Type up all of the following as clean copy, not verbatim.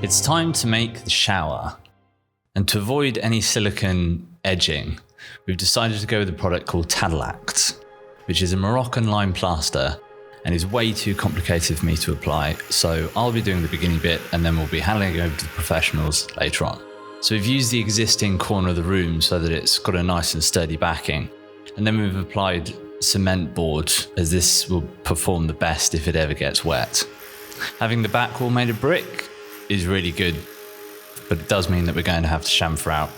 It's time to make the shower. And to avoid any silicone edging, we've decided to go with a product called Tadelakt, which is a Moroccan lime plaster and is way too complicated for me to apply. So I'll be doing the beginning bit and then we'll be handing it over to the professionals later on. So we've used the existing corner of the room so that it's got a nice and sturdy backing. And then we've applied cement board, as this will perform the best if it ever gets wet. Having the back wall made of brick is really good, but it does mean that we're going to have to chamfer out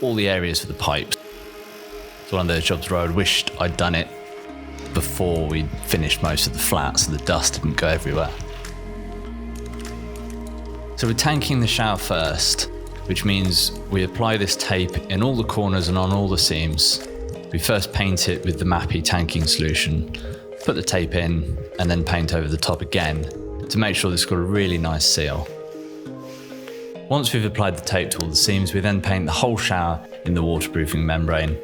all the areas for the pipes. It's one of those jobs where I wished I'd done it before we finished most of the flat so the dust didn't go everywhere. So we're tanking the shower first, which means we apply this tape in all the corners and on all the seams. We first paint it with the Mappy tanking solution, put the tape in, and then paint over the top again to make sure that it's got a really nice seal. Once we've applied the tape to all the seams, we then paint the whole shower in the waterproofing membrane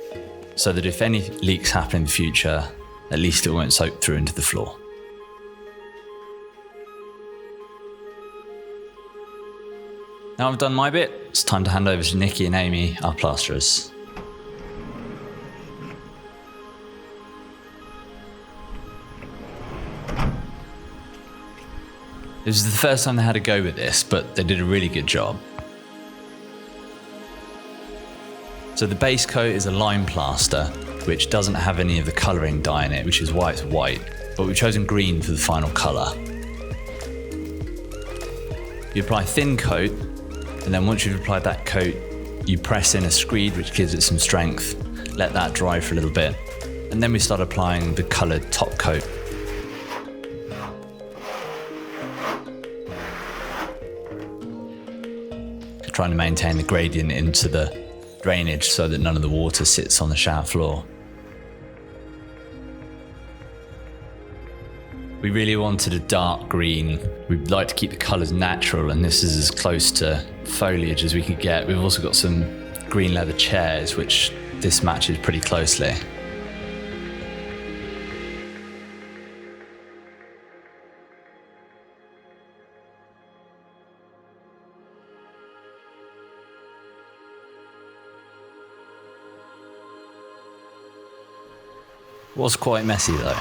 so that if any leaks happen in the future, at least it won't soak through into the floor. Now I've done my bit, it's time to hand over to Nikki and Amy, our plasterers. This is the first time they had a go with this, but they did a really good job. So the base coat is a lime plaster, which doesn't have any of the colouring dye in it, which is why it's white, but we've chosen green for the final colour. You apply thin coat, and then once you've applied that coat, you press in a screed, which gives it some strength, let that dry for a little bit, and then we start applying the coloured top coat. Trying to maintain the gradient into the drainage so that none of the water sits on the shower floor. We really wanted a dark green. We'd like to keep the colours natural, and this is as close to foliage as we could get. We've also got some green leather chairs, which this matches pretty closely. Was quite messy though.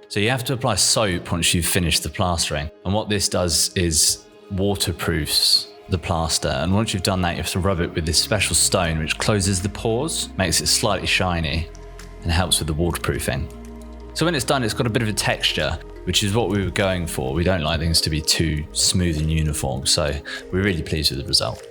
So you have to apply soap once you've finished the plastering. And what this does is waterproofs the plaster. And once you've done that, you have to rub it with this special stone which closes the pores, makes it slightly shiny, and helps with the waterproofing. So when it's done, it's got a bit of a texture, which is what we were going for. We don't like things to be too smooth and uniform, so we're really pleased with the result.